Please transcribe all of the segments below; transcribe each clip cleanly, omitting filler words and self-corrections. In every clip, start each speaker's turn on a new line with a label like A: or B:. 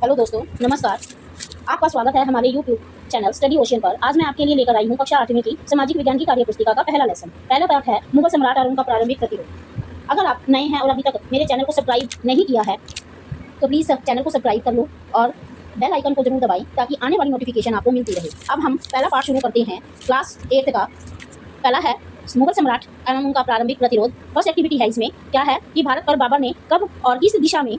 A: Hello दोस्तों, नमस्कार। आपका स्वागत है हमारे यूट्यूब चैनल स्टडी ओशियन पर। आज मैं आपके लिए लेकर आई हूँ कक्षा 8वीं की सामाजिक विज्ञान की कार्य पुस्तिका का पहला लेसन। पहला पाठ है मुगल सम्राट और उनका प्रारंभिक प्रतिरोध। अगर आप नए हैं और अभी तक मेरे चैनल को सब्सक्राइब नहीं किया है तो प्लीज़ चैनल को सब्सक्राइब कर लो और बेल आइकन को जरूर दबाएं ताकि आने वाली नोटिफिकेशन आपको मिलती रहे। अब हम पहला पाठ शुरू करते हैं। क्लास 8 का पहला है मुगल सम्राट एवं उनका प्रारंभिक प्रतिरोध। फर्स्ट एक्टिविटी है इसमें क्या है कि भारत पर बाबर ने कब और किस दिशा में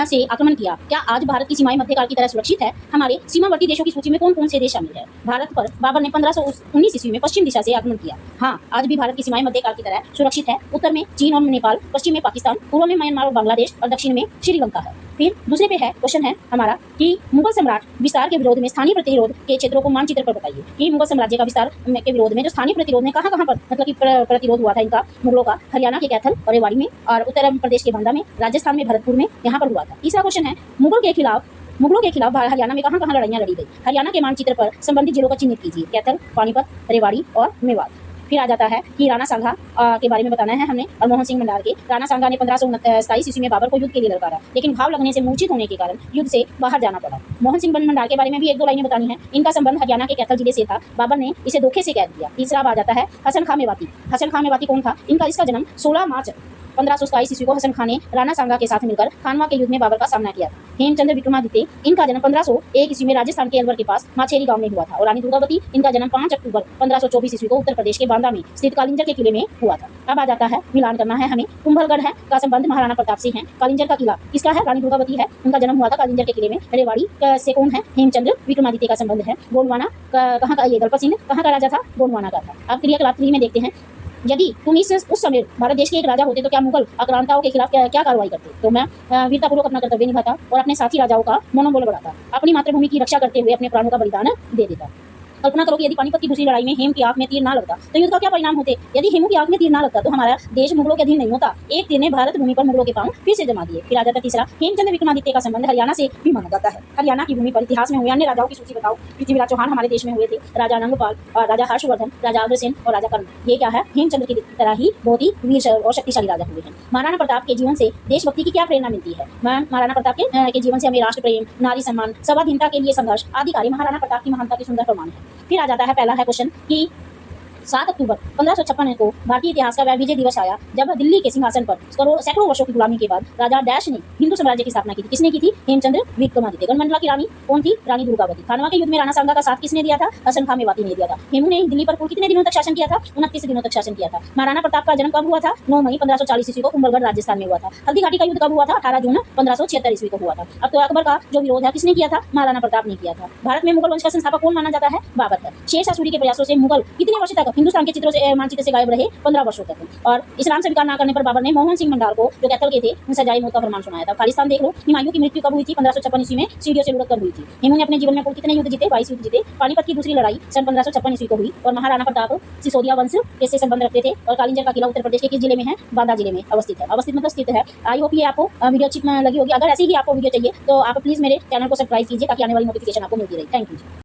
A: से आक्रमण किया। क्या आज भारत की सीमाएं मध्यकाल की तरह सुरक्षित है? हमारे सीमावर्ती देशों की सूची में कौन कौन से देश शामिल है? भारत पर बाबर ने 1519 ईस्वी में पश्चिम दिशा से आक्रमण किया। हाँ, आज भी भारत की सीमाएं मध्यकाल की तरह सुरक्षित है। उत्तर में चीन और नेपाल, पश्चिम में पाकिस्तान, पूर्व में म्यांमार और बांग्लादेश और दक्षिण में श्रीलंका है। फिर दूसरे पे है क्वेश्चन है हमारा कि मुगल सम्राट विस्तार के विरोध में स्थानीय प्रतिरोध के क्षेत्रों को मानचित्र पर बताइए। कि मुगल साम्राज्य का विस्तार के विरोध में जो स्थानीय प्रतिरोध में कहाँ पर मतलब कि प्रतिरोध हुआ था इनका मुगलों का? हरियाणा के कैथल और रेवाड़ी में, और उत्तर प्रदेश के बांदा में, राजस्थान में भरतपुर में, यहाँ पर हुआ था। तीसरा क्वेश्चन है मुगलों के खिलाफ हरियाणा में कहाँ लड़ाइयाँ लड़ी गई? हरियाणा के मानचित्र पर संबंधित जिलों का चिन्हित कीजिए। कैथल, पानीपत, रेवाड़ी और मेवात। फिर आ जाता है कि राणा सांगा के बारे में बताना है हमने और मोहन सिंह भंडार के। राणा सांगा ने 1527 ईस्वी में बाबर को युद्ध के लिए ललकारा, लेकिन घाव लगने से मूर्छित होने के कारण युद्ध से बाहर जाना पड़ा। मोहन सिंह भंडार के बारे में भी एक दो लाइनें बतानी है। इनका संबंध हरियाणा के कैथल जिले से था। बाबर ने इसे धोखे से कैद किया। तीसरा आ जाता है हसन खां मेवाती। हसन खां मेवाती कौन था? इसका जन्म 16 मार्च 1527 ईस्वी को हसन खां ने राणा सांगा के साथ मिलकर खानवा के युद्ध में बाबर का सामना किया था। हेमचंद्र विक्रमादित्य, इनका जन्म 1501 ईस्वी में राजस्थान के अलवर के पास माछेरी गांव में हुआ था। और रानी दुर्गावती, इनका जन्म 5 अक्टूबर 1524 ईस्वी को उत्तर प्रदेश के बांदा में स्थित कालिंजर के किले में हुआ था। अब आ जाता है मिलान करना है हमें। कुंभलगढ़ है का संबंध महाराणा प्रताप से है। कालिंजर का किला किसका है? रानी दुर्गावती है, उनका जन्म हुआ था कालिंजर के किले में। रेवाड़ी से कौन है? हेमचंद्र विक्रमादित्य का संबंध है। गोंडवाना कहाँ का? ये दलपत सिंह कहाँ का राजा था? गोंडवाना का था। अब क्रियाकलाप 3 में देखते हैं। यदि तुम उस समय भारत देश के एक राजा होते तो क्या मुगल आक्रांताओं के खिलाफ क्या कार्रवाई करते? तो मैं वीरतापूर्वक अपना कर्तव्य निभाता और अपने साथी राजाओं का मनोबल बढ़ाता, अपनी मातृभूमि की रक्षा करते हुए अपने प्राणों का बलिदान दे देता। कल्पना करो कि यदि पानीपत की दूसरी लड़ाई में हेम की आंख में तीर ना लगता तो युद्ध का क्या परिणाम होते? यदि हेमू की आंख में तीर ना लगता तो हमारा देश मुगलों के अधीन नहीं होता। एक तीर ने भारत भूमि पर मुगलों के पांव फिर से जमा दिए। फिर आ जाता तीसरा, हेमचंद्र विक्रमादित्य का संबंध हरियाणा से भी माना जाता है। हरियाणा की भूमि पर इतिहास में हुए अन्य राजाओं की सूची बताओ। पृथ्वीराज चौहान हमारे देश में हुए थे, राजा अनंगपाल और राजा हर्षवर्धन, राजा अग्रसेन और राजा कर्ण। ये क्या है? हेमचंद्र की तरह ही बहुत ही वीर और शक्तिशाली राजा हुए हैं। महाराणा प्रताप के जीवन से देशभक्ति की क्या प्रेरणा मिलती है? महाराणा प्रताप के जीवन से हमें राष्ट्र प्रेम, नारी सम्मान, स्वाधीनता के लिए संघर्ष आदि कार्य महाराणा प्रताप की महानता के सुंदर प्रमाण है। फिर आ जाता है पहला है क्वेश्चन कि 7 अक्टूबर 1556 को भारतीय इतिहास का वह विजय दिवस आया जब दिल्ली के सिंहासन पर सैकड़ों वर्षों की गुलामी के बाद राजा डैश ने हिंदू साम्राज्य की स्थापना की थी। किसने की थी? हेमचंद्र विक्रमादित्य। गणमंडला की रानी कौन थी? रानी दुर्गावती। खानवा के युद्ध में राणा सांगा का साथ किसने दिया था? हसन खां मेवाती ने दिया था। हेमू ने दिल्ली पर कुल कितने दिनों तक शासन किया था? 29 दिनों तक शासन किया था। महाराणा प्रताप का जन्म कब हुआ था? 9 मई 1540 ईस्वी को कुंभलगढ़ राजस्थान में हुआ था। हल्दी घाटी का युद्ध कब हुआ था? 18 जून 1576 ईस्वी को हुआ था। अब तो अकबर का जो विरोध है किसने किया था? महाराणा प्रताप ने किया था। भारत में मुगल वंश का संस्थापक कौन माना जाता है? बाबर है। शेरशाह सूरी के प्रयासों से मुगल कितने वर्ष तक हिंदुस्तान के चित्रों से मानचित्र से गायब रहे? 15 वर्षों तक। और इस्लाम स्वीकार न करने पर बाबर ने मोहन सिंह भंडार को जो कैथल के थे सजाए मौत का फरमान सुनाया था। खालिस्तान देख लो। हुमायूं की मृत्यु कब हुई थी? 1556 ईस्वी में सीढ़ियों से लुढ़क कर हुई थी। हेमू ने अपने जीवन में कुल कितने युद्ध जीते? 22 युद्ध जीते। पानीपत की दूसरी लड़ाई सन 1556 ईस्वी को हुई और महाराणा प्रताप सिसोदिया वंश से संबंध रखते थे। और कालिंजर का किला उत्तर प्रदेश के किस जिले में है? बांदा जिले में अवस्थित है। अवस्थित मतलब स्थित है। आई होप ये आपको वीडियो अच्छी लगी होगी। अगर ऐसी ही आपको वीडियो चाहिए तो आप प्लीज मेरे चैनल को सब्सक्राइब कीजिए ताकि आने वाली नोटिफिकेशन आपको मिलती रहे। Thank you.